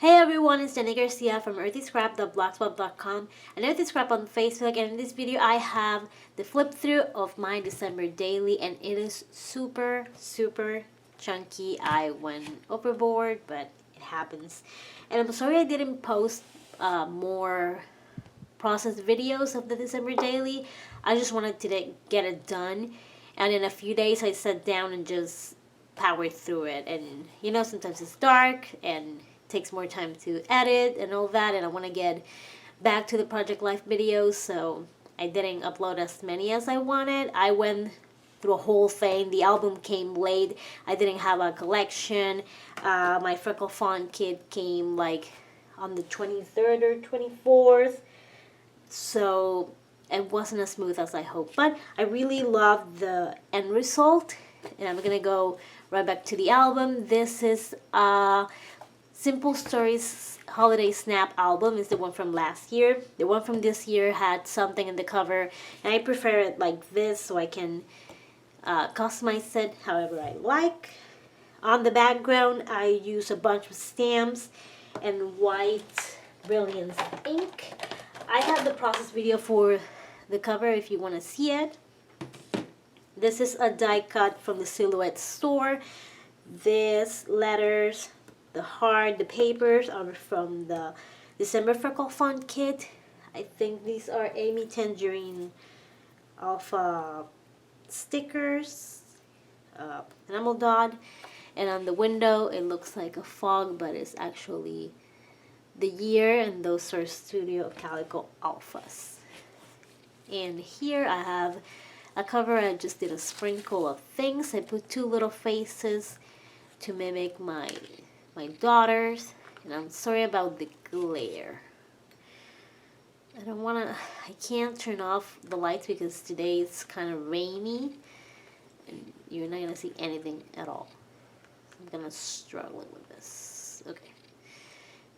Hey everyone, it's Jenny Garcia from earthyscrap.blogspot.com and Earthy Scrap on Facebook, and in this video I have the flip through of my December daily, and it is super chunky. I went overboard, but it happens. And I'm sorry I didn't post more processed videos of the December daily. I just wanted to get it done, and in a few days I sat down and just powered through it. And you know, sometimes it's dark and takes more time to edit and all that, and I want to get back to the Project Life videos, so I didn't upload as many as I wanted. I went through a whole thing. The album came late. I didn't have a collection. My Freckle Font kit came like on the 23rd or 24th, so it wasn't as smooth as I hoped, but I really love the end result, and I'm gonna go right back to the album. This is Simple Stories Holiday Snap album. Is the one from last year. The one from this year had something in the cover, and I prefer it like this so I can customize it however I like. On the background, I use a bunch of stamps and white Brilliance ink. I have the process video for the cover if you want to see it. This is a die cut from the Silhouette store. This letters, the heart, the papers are from the December Freckle Font kit. I think these are Amy Tangerine Alpha stickers, enamel dot, and on the window it looks like a fog, but it's actually the year, and those are Studio Calico Alphas. And here I have a cover. I just did a sprinkle of things. I put two little faces to mimic my daughters, and I'm sorry about the glare. I can't turn off the lights because today it's kind of rainy and you're not gonna see anything at all. I'm gonna struggle with this. Okay,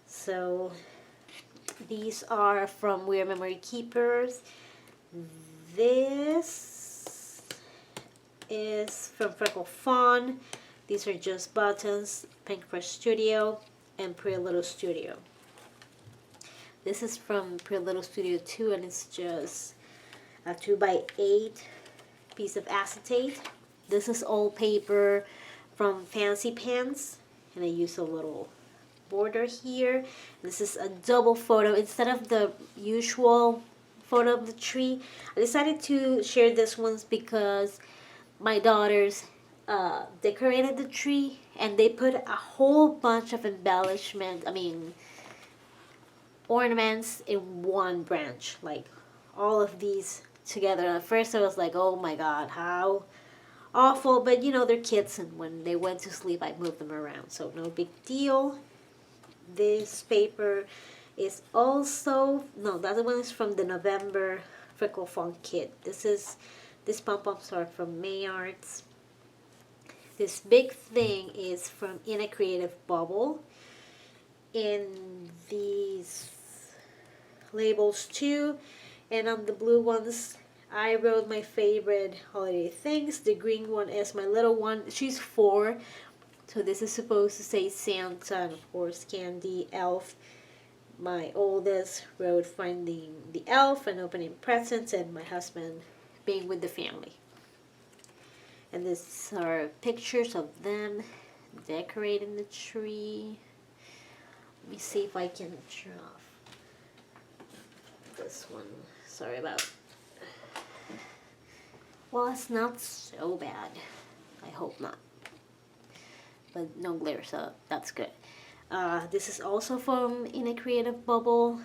so these are from Weird Memory Keepers. This is from Freckle Font. These are just buttons, Pink Fresh Studio, and Pretty Little Studio. This is from Pretty Little Studio 2, and it's just a 2x8 piece of acetate. This is old paper from Fancy Pants, and I use a little border here. This is a double photo. Instead of the usual photo of the tree, I decided to share this ones because my daughters decorated the tree, and they put a whole bunch of ornaments in one branch, like all of these together. At first I was like, oh my god, how awful, but you know, they're kids, and when they went to sleep I moved them around, so no big deal. This paper is also, no, the other one is from the November Freckle Font kit. This pom-poms are from Mayards. This big thing is from In a Creative Bubble. In these labels too, and on the blue ones I wrote my favorite holiday things. The green one is my little one. She's 4, so this is supposed to say Santa, and of course candy, elf. My oldest wrote finding the elf and opening presents, and my husband being with the family. And these are pictures of them decorating the tree. Let me see if I can turn off this one. Sorry about. Well, it's not so bad. I hope not. But no glare, so that's good. This is also from In a Creative Bubble.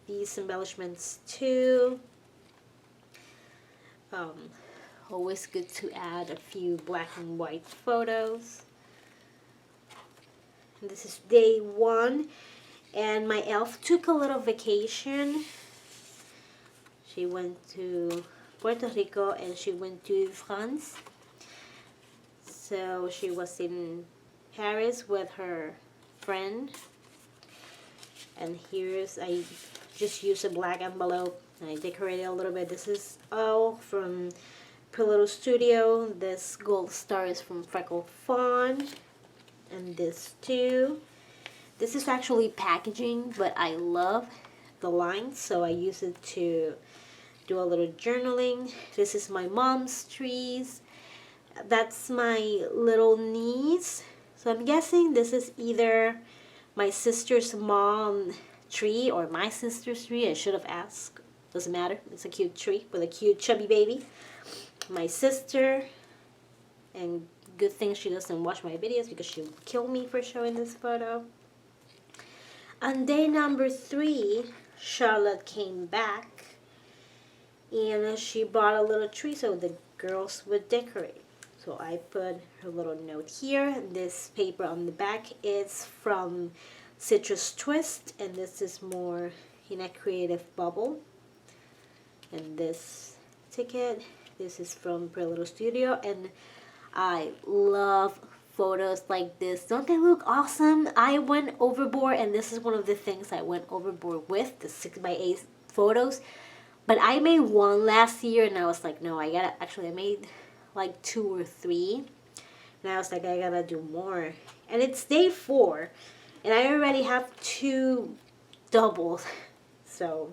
These embellishments too. Always good to add a few black and white photos. And this is day 1, and my elf took a little vacation. She went to Puerto Rico and she went to France. So she was in Paris with her friend. And I just used a black envelope and I decorated a little bit. This is all from Pretty Little Studio. This gold star is from Freckle Font. And this too. This is actually packaging, but I love the lines, so I use it to do a little journaling. This is my mom's trees. That's my little niece. So I'm guessing this is either my sister's mom tree or my sister's tree. I should have asked. Doesn't matter. It's a cute tree with a cute chubby baby. My sister, and good thing she doesn't watch my videos because she'll kill me for showing this photo. On day number 3, Charlotte came back and she bought a little tree so the girls would decorate. So I put her little note here. This paper on the back is from Citrus Twist, and this is more in a creative bubble. And this ticket, this is from Pretty Little Studio, and I love photos like this. Don't they look awesome? I went overboard, and this is one of the things I went overboard with, the 6x8 photos. But I made one last year, and I was like, no, I made like 2 or 3. And I was like, I gotta do more. And it's day 4, and I already have 2 doubles. So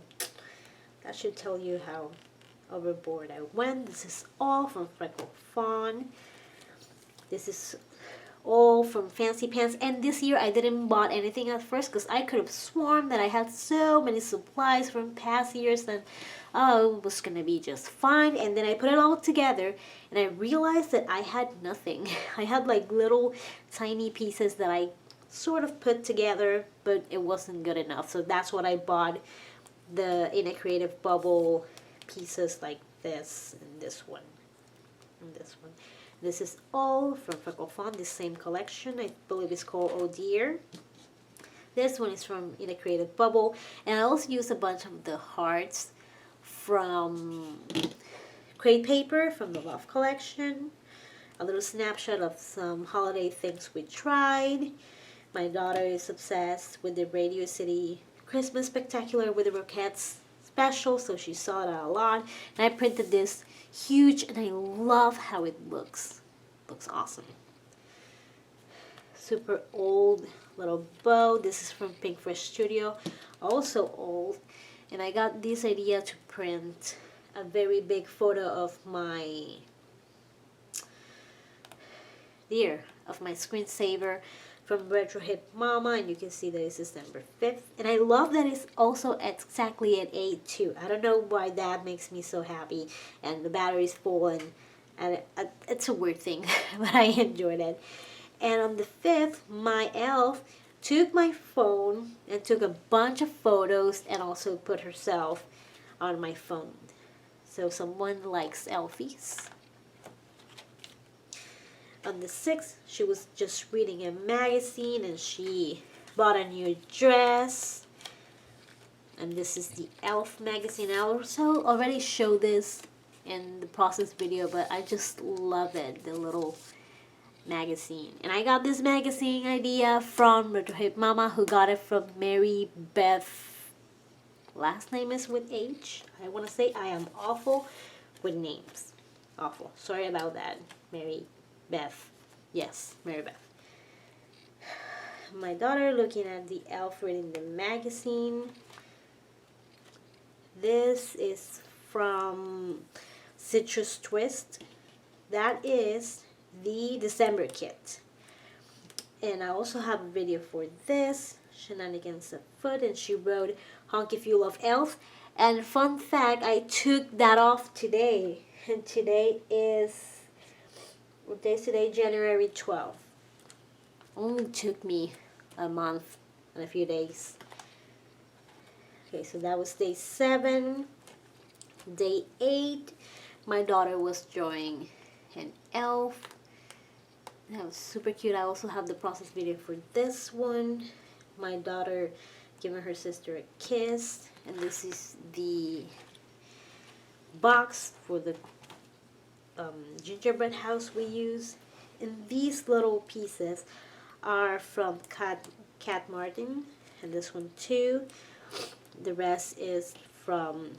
that should tell you how overboard I went. This is all from Freckle Fawn. This is all from Fancy Pants. And this year I didn't bought anything at first because I could have sworn that I had so many supplies from past years that it was gonna be just fine. And then I put it all together and I realized that I had nothing. I had like little tiny pieces that I sort of put together, but it wasn't good enough. So that's what I bought, the In a Creative Bubble pieces like this and this one and this one. This is all from Freckle Fawn, the same collection. I believe it's called Oh Dear. This one is from In a Creative Bubble. And I also use a bunch of the hearts from Crate Paper from the Love Collection. A little snapshot of some holiday things we tried. My daughter is obsessed with the Radio City Christmas Spectacular with the Roquettes special, so she saw that a lot. And I printed this huge, and I love how it looks. Looks awesome. Super old little bow. This is from Pink Fresh Studio, also old. And I got this idea to print a very big photo of my screensaver from Retro Hip Mama, and you can see that it's December 5th. And I love that it's also exactly at 8 too. I don't know why that makes me so happy. And the battery's full, and it's a weird thing, but I enjoyed it. And on the 5th, my elf took my phone and took a bunch of photos and also put herself on my phone. So someone likes elfies. On the 6th, she was just reading a magazine and she bought a new dress. And this is the Elf magazine. I also already showed this in the process video, but I just love it, the little magazine. And I got this magazine idea from Retro Hip Mama, who got it from Mary Beth. Last name is with H. I want to say I am awful with names. Awful. Sorry about that, Mary Beth. Yes, Mary Beth. My daughter looking at the elf reading the magazine. This is from Citrus Twist. That is the December kit. And I also have a video for this, Shenanigans Afoot, and she wrote Honk If You Love Elf. And fun fact, I took that off today. And today is, what day is today? January 12th. Only took me a month and a few days. Okay, so that was day 7. Day 8, my daughter was drawing an elf. That was super cute. I also have the process video for this one. My daughter giving her sister a kiss. And this is the box for the gingerbread house we use. And these little pieces are from Cat Martin. And this one too. The rest is from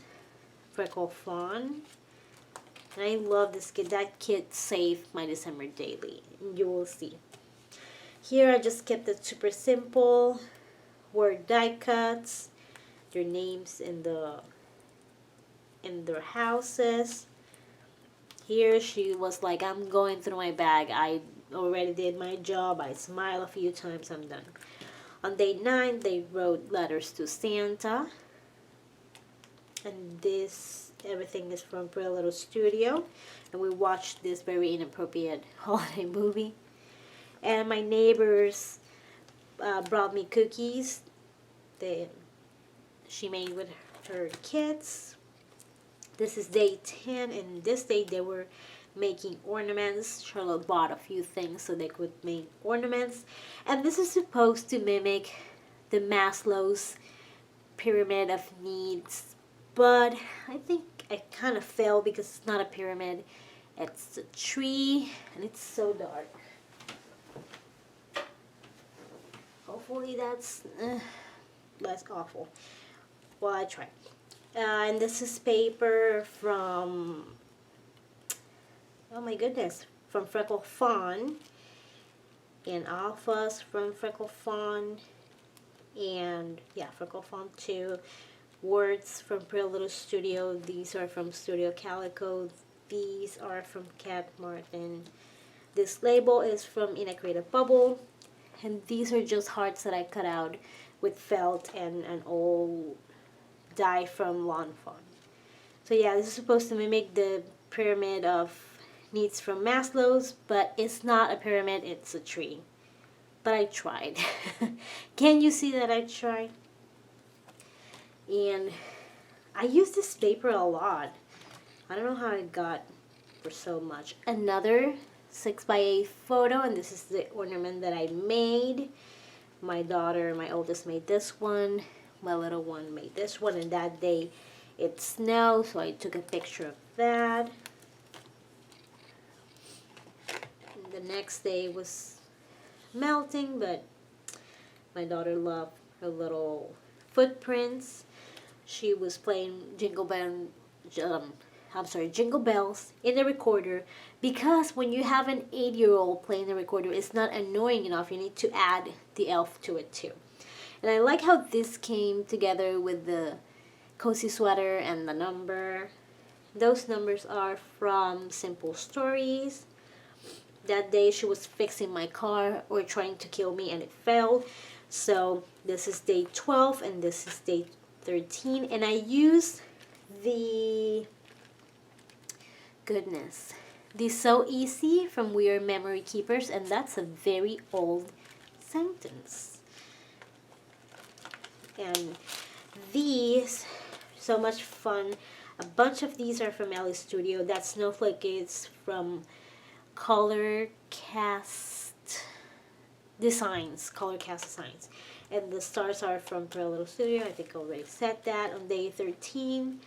Freckle Fawn. And I love this kit. That kit saved my December daily. You will see. Here I just kept it super simple. Word die cuts, their names in their houses. Here she was like, I'm going through my bag. I already did my job. I smile a few times. I'm done. On day 9, they wrote letters to Santa. And this, everything is from Pretty Little Studio. And we watched this very inappropriate holiday movie. And my neighbors brought me cookies that she made with her kids. This is day 10, and this day they were making ornaments. Charlotte bought a few things so they could make ornaments. And this is supposed to mimic the Maslow's pyramid of needs. But I think I kind of failed because it's not a pyramid. It's a tree, and it's so dark. Hopefully that's less awful. Well, I tried. And this is paper from, oh my goodness, from Freckle Fawn. And Alphas from Freckle Fawn. And yeah, Freckle Fawn too. Words from Pretty Little Studio. These are from Studio Calico. These are from Cat Martin. This label is from In a Creative Bubble. And these are just hearts that I cut out with felt and an old dye from Lawn Fawn. So yeah, this is supposed to mimic the pyramid of needs from Maslow's, but it's not a pyramid, it's a tree. But I tried. Can you see that I tried? And I use this paper a lot. I don't know how I got for so much. Another 6x8 photo, and this is the ornament that I made. My daughter, my oldest, made this one. My little one made this one, and that day it snowed, so I took a picture of that. And the next day was melting, but my daughter loved her little footprints. She was playing Jingle Bells in the recorder, because when you have an 8-year-old playing the recorder, it's not annoying enough. You need to add the elf to it too. And I like how this came together with the cozy sweater and the number. Those numbers are from Simple Stories. That day she was fixing my car or trying to kill me, and it failed. So this is day 12 and this is day 13. And I used the So Easy from We Are Memory Keepers, and that's a very old sentence. And these, so much fun. A bunch of these are from Ellie's Studio. That snowflake is from Color Cast Designs. And the stars are from Pretty Little Studio. I think I already said that. On day 13,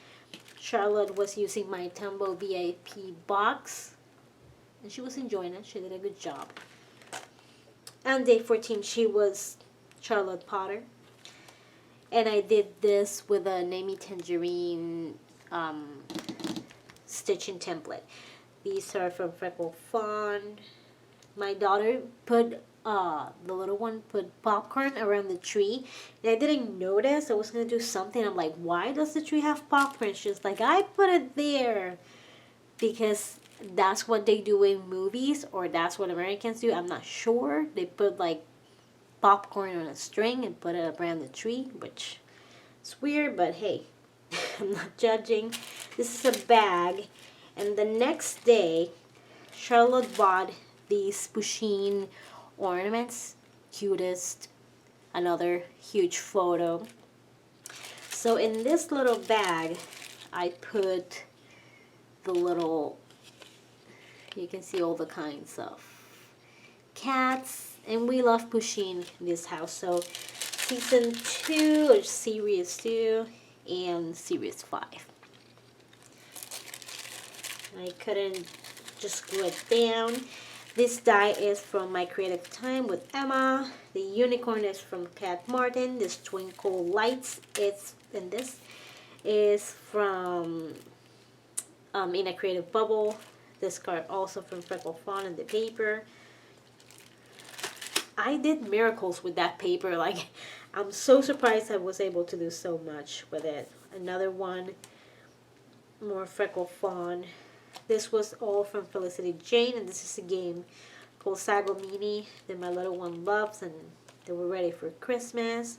Charlotte was using my Tumbo VIP box, and she was enjoying it. She did a good job. On day 14, she was Charlotte Potter. And I did this with a Namey Tangerine stitching template. These are from Freckle Fawn. My daughter put, the little one put popcorn around the tree. And I didn't notice. I was going to do something. I'm like, why does the tree have popcorn? She's like, I put it there because that's what they do in movies, or that's what Americans do. I'm not sure. They put like popcorn on a string and put it around the tree, which is weird, but hey, I'm not judging. This is a bag, and the next day Charlotte bought these Pusheen ornaments. Cutest. Another huge photo. So in this little bag I put the little, you can see all the kinds of cats. And we love Pusheen in this house. So season 2 or series 2 and series 5. I couldn't just glue it down. This die is from My Creative Time with Emma. The unicorn is from Cat Martin. This Twinkle Lights is from In a Creative Bubble. This card also from Freckle Fawn and the paper. I did miracles with that paper. Like, I'm so surprised I was able to do so much with it. Another one, more freckle fawn. This was all from Felicity Jane, and this is a game called Sagomini that my little one loves, and they were ready for Christmas.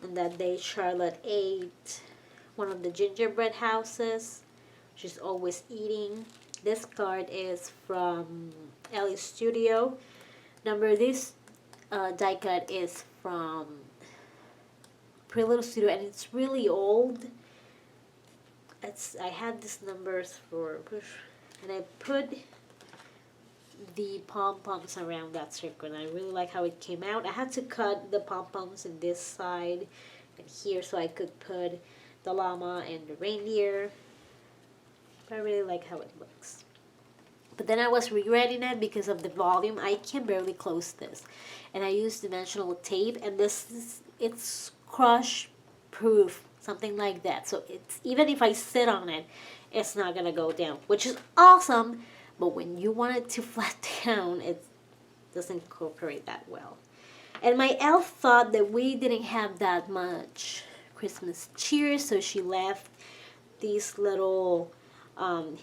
And that day, Charlotte ate one of the gingerbread houses. She's always eating. This card is from Ellie's Studio. This die cut is from Pretty Little Studio, and it's really old. I had these numbers and I put the pom-poms around that circle, and I really like how it came out. I had to cut the pom-poms in this side and here so I could put the llama and the reindeer. But I really like how it looks. But then I was regretting it because of the volume. I can barely close this. And I used dimensional tape, and it's crush proof, something like that. So it's, even if I sit on it, it's not gonna go down, which is awesome. But when you want it to flat down, it doesn't incorporate that well. And my elf thought that we didn't have that much Christmas cheer, so she left these little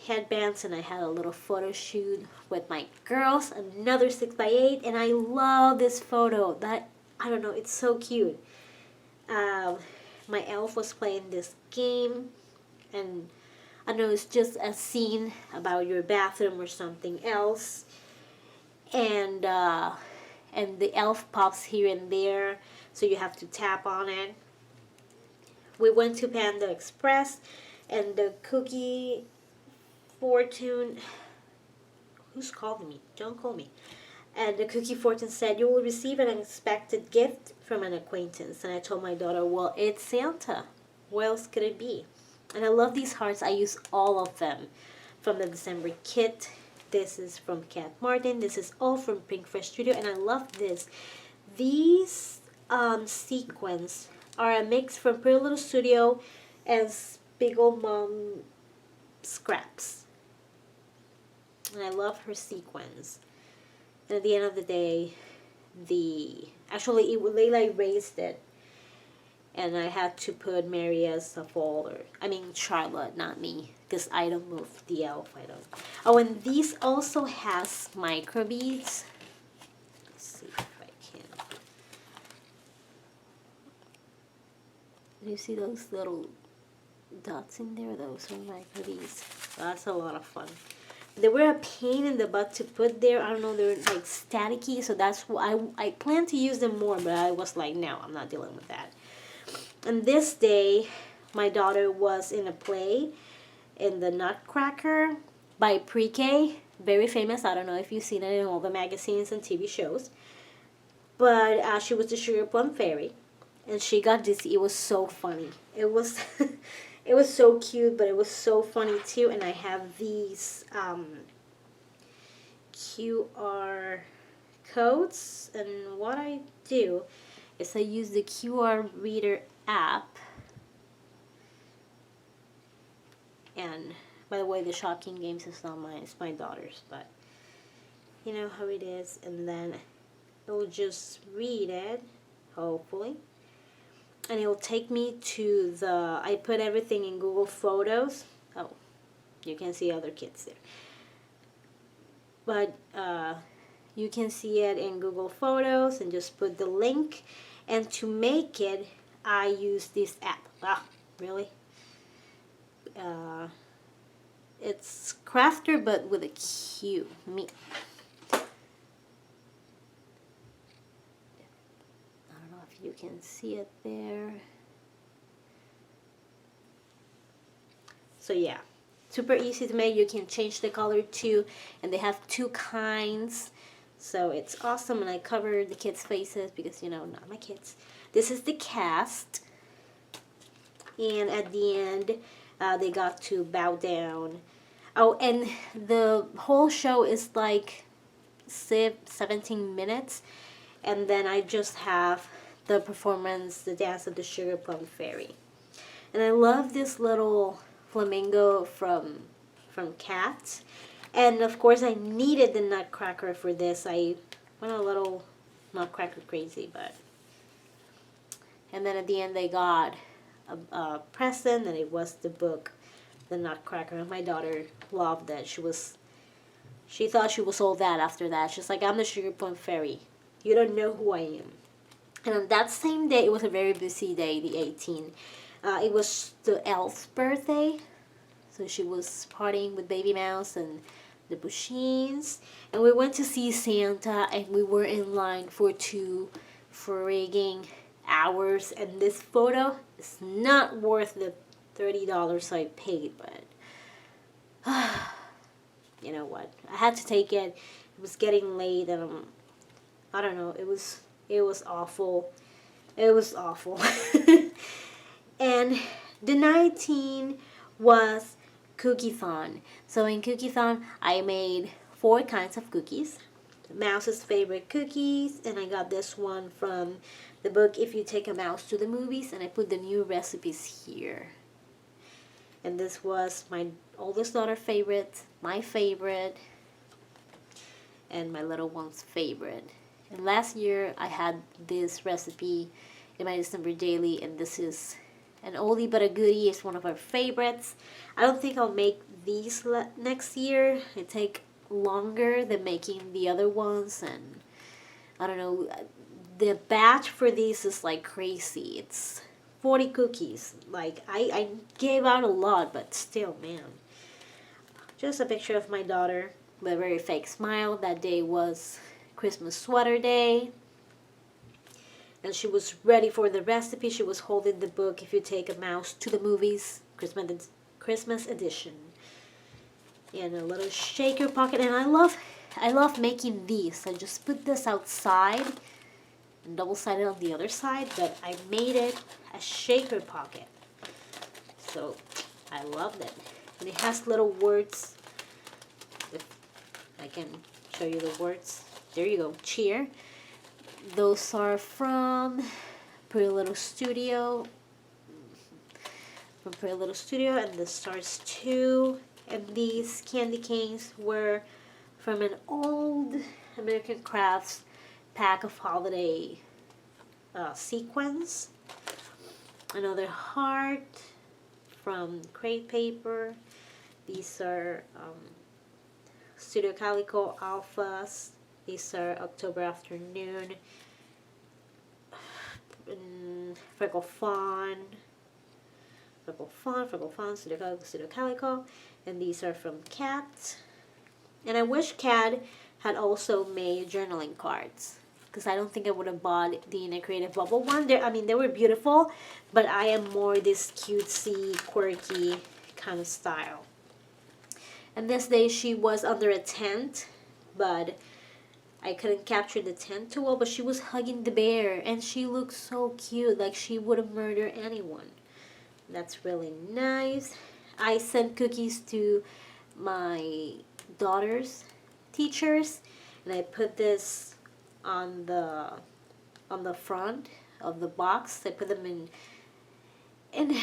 headbands, and I had a little photo shoot with my girls, another 6x8, and I love this photo. That, I don't know, it's so cute. My elf was playing this game, and I know it's just a scene about your bathroom or something else, and the elf pops here and there, so you have to tap on it. We went to Panda Express, and the cookie fortune, who's calling me? Don't call me. And the cookie fortune said, you will receive an unexpected gift from an acquaintance. And I told my daughter, well, it's Santa. What else could it be? And I love these hearts. I use all of them from the December kit. This is from Kat Martin. This is all from Pink Fresh Studio. And I love this. These sequins are a mix from Pretty Little Studio and Spiegle Mom scraps. And I love her sequins. And at the end of the day, Layla erased it, and I had to put Mary as a folder. I mean Charlotte, not me, because I don't move the elf. I don't. Oh, and these also has micro beads. Let's see if I can. Do you see those little dots in there? Those are micro beads. That's a lot of fun. They were a pain in the butt to put there. I don't know, they're like staticky, so that's why I plan to use them more, but I was like, no, I'm not dealing with that. And this day, my daughter was in a play in the Nutcracker by Pre-K, very famous. I don't know if you've seen it in all the magazines and TV shows. But she was the Sugar Plum Fairy, and she got dizzy. It was so funny. It was... It was so cute, but it was so funny too. And I have these QR codes. And what I do is I use the QR Reader app. And by the way, the Shocking Games is not mine. It's my daughter's. But you know how it is. And then it will just read it, hopefully. And it will take me to I put everything in Google Photos. Oh, you can see other kids there. But you can see it in Google Photos and just put the link. And to make it, I use this app. Ah, really? It's Crafter, but with a Q. You can see it there. So yeah, super easy to make. You can change the color too, and they have two kinds, so it's awesome. And I cover the kids' faces because, you know, not my kids. This is the cast, and at the end they got to bow down. Oh, and the whole show is like 17 minutes, and then I just have the performance, the dance of the Sugar Plum Fairy. And I love this little flamingo from Kat. And of course I needed the Nutcracker for this. I went a little Nutcracker crazy, but. And then at the end they got a present, and it was the book, The Nutcracker. And my daughter loved that. She thought she was all that after that. She's like, I'm the Sugar Plum Fairy. You don't know who I am. And on that same day, it was a very busy day, the 18th. It was the elf's birthday. So she was partying with Baby Mouse and the Bushins. And we went to see Santa, and we were in line for 2 frigging hours. And this photo is not worth the $30 I paid, but you know what? I had to take it. It was getting late, and I don't know. It was awful. It was awful. And the 19th was Cookie-thon. So in Cookie-thon, I made 4 kinds of cookies. Mouse's favorite cookies, and I got this one from the book If You Take a Mouse to the Movies, and I put the new recipes here. And this was my oldest daughter's favorite, my favorite, and my little one's favorite. And last year I had this recipe in my December daily, and this is an oldie but a goodie. It's one of our favorites. I don't think I'll make these next year. It take longer than making the other ones, and I don't know, the batch for these is like crazy. It's 40 cookies. Like, I gave out a lot, but still, man. Just a picture of my daughter with a very fake smile. That day was Christmas sweater day. And she was ready for the recipe. She was holding the book If You Take a Mouse to the Movies, Christmas edition. In a little shaker pocket. And I love making these. I just put this outside and double-sided on the other side, but I made it a shaker pocket. So I loved it. And it has little words. If I can show you the words. There you go. Cheer. Those are from Pretty Little Studio. From Pretty Little Studio, and the Stars 2. And these candy canes were from an old American Crafts pack of holiday sequins. Another heart from Crate Paper. These are Studio Calico Alphas. These are October Afternoon. Freckle Fawn, Studio Calico. And these are from Cat. And I wish Cat had also made journaling cards, because I don't think I would have bought the Inner Creative Bubble one. They were beautiful, but I am more this cutesy, quirky kind of style. And this day she was under a tent, but I couldn't capture the tent too well, but she was hugging the bear, and she looked so cute, like she wouldn't murder anyone. That's really nice. I sent cookies to my daughter's teachers, and I put this on the front of the box. I put them in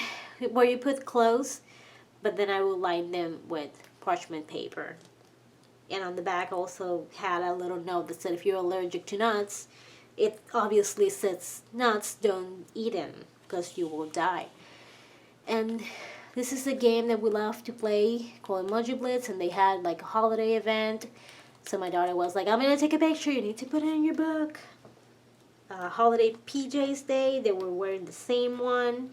where you put clothes, but then I will line them with parchment paper. And on the back also had a little note that said, if you're allergic to nuts, it obviously says nuts, don't eat them because you will die. And this is a game that we love to play called Emoji Blitz, and they had like a holiday event. So my daughter was like, I'm going to take a picture, you need to put it in your book. Holiday PJs day, they were wearing the same one.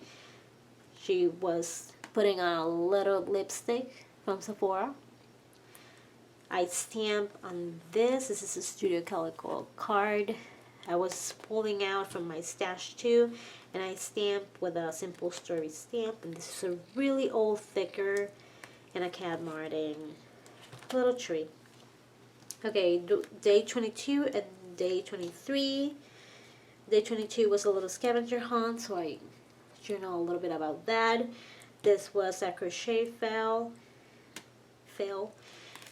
She was putting on a little lipstick from Sephora. I stamp on this. This is a Studio Calico card I was pulling out from my stash too, and I stamped with a Simple Story stamp, and this is a really old thicker and a Cat Martin little tree. Okay, day 22 and day 23. Day 22 was a little scavenger hunt, so I journal a little bit about that. This was a crochet fail,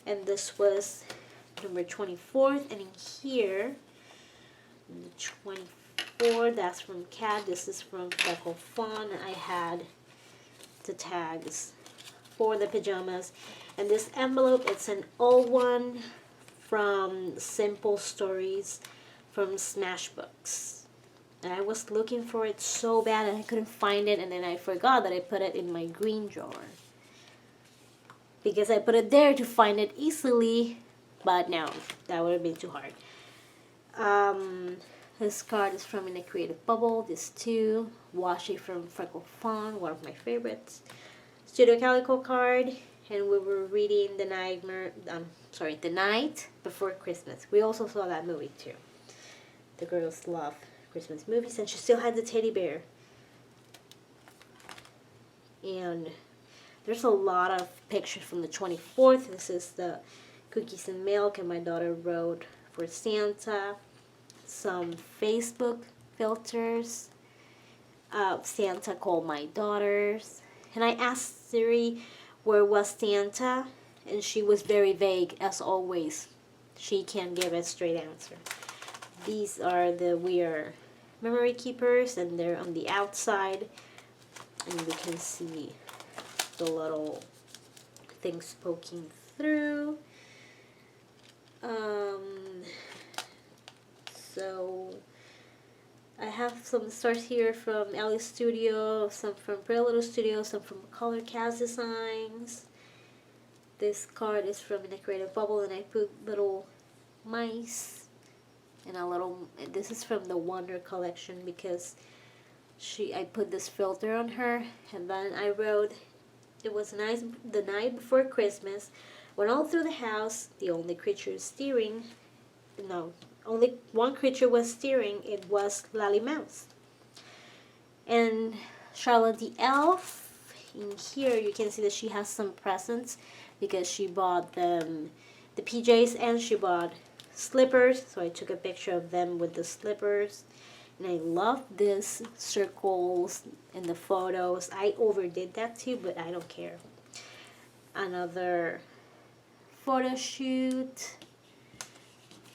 and this was number 24th, and in here, the 24th, that's from Cat, this is from Freckle Fawn. I had the tags for the pajamas, and this envelope, it's an old one from Simple Stories from Smashbooks. And I was looking for it so bad and I couldn't find it, and then I forgot that I put it in my green drawer. Because I put it there to find it easily, but no, that would have been too hard. This card is from In a Creative Bubble. This too. Washi from Freckle Fawn, one of my favorites. Studio Calico card, and we were reading The Night Before Christmas. We also saw that movie too. The girls love Christmas movies, and she still had the teddy bear. And there's a lot of pictures from the 24th. This is the cookies and milk, and my daughter wrote for Santa. Some Facebook filters. Santa called my daughters. And I asked Siri where was Santa, and she was very vague as always. She can't give a straight answer. These are the weird memory keepers, and they're on the outside, and we can see the little things poking through. So I have some stars here from Ellie Studio, some from Pretty Little Studio, some from Color Cast Designs. This card is from In a Creative Bubble, and I put little mice and a little, this is from the Wonder collection because I put this filter on her, and then I wrote, it was nice the night before Christmas, when all through the house the only creature steering, no, only one creature was steering, it was Lally Mouse. And Charlotte the Elf, in here you can see that she has some presents because she bought the PJs and she bought slippers, so I took a picture of them with the slippers. And I love this circles in the photos. I overdid that too, but I don't care. Another photo shoot,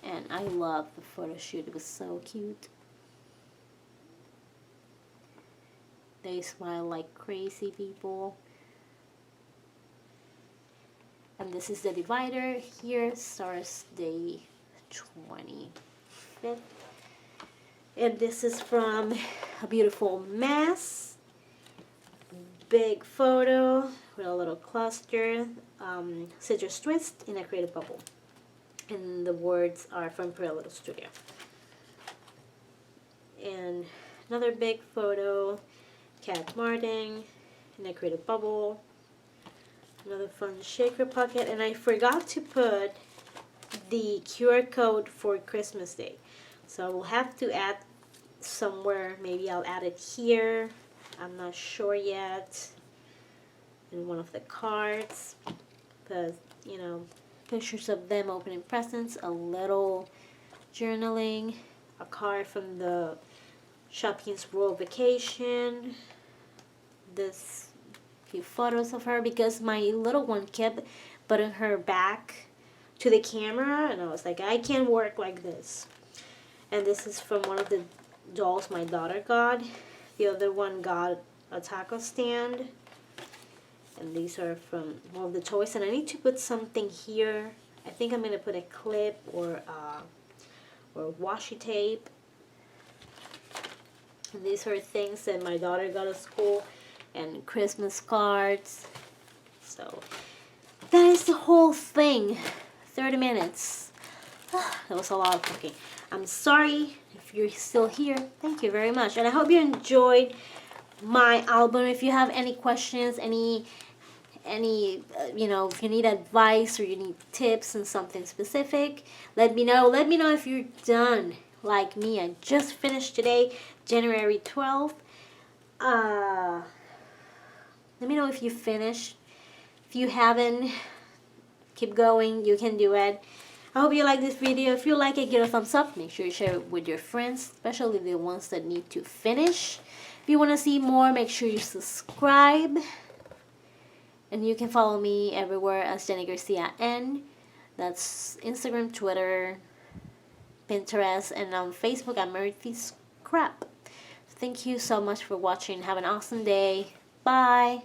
and I love the photo shoot. It was so cute. They smile like crazy people. And this is the divider. Here starts day 25th. And this is from A Beautiful Mess. Big photo with a little cluster. Citrus Twist in a Creative Bubble. And the words are from Pretty Little Studio. And another big photo. Cat Martin in a Creative Bubble. Another fun shaker pocket. And I forgot to put the QR code for Christmas Day. So I will have to add somewhere. Maybe I'll add it here. I'm not sure yet. In one of the cards. But, you know, pictures of them opening presents. A little journaling. A card from the Shopkins World Vacation. This few photos of her because my little one kept putting her back to the camera, and I was like, I can't work like this. And this is from one of the dolls my daughter got. The other one got a taco stand. And these are from one of the toys. And I need to put something here. I think I'm going to put a clip or washi tape. And these are things that my daughter got at school. And Christmas cards. So that is the whole thing. 30 minutes. That was a lot of cooking. I'm sorry if you're still here. Thank you very much. And I hope you enjoyed my album. If you have any questions, any you know, if you need advice or you need tips on something specific, let me know. Let me know if you're done like me. I just finished today, January 12th. Let me know if you finished. If you haven't, keep going. You can do it. I hope you like this video. If you like it, give it a thumbs up. Make sure you share it with your friends, especially the ones that need to finish. If you want to see more, make sure you subscribe. And you can follow me everywhere as JennieGarciaN. That's Instagram, Twitter, Pinterest, and on Facebook I'm Earthy Scrap. Thank you so much for watching. Have an awesome day. Bye.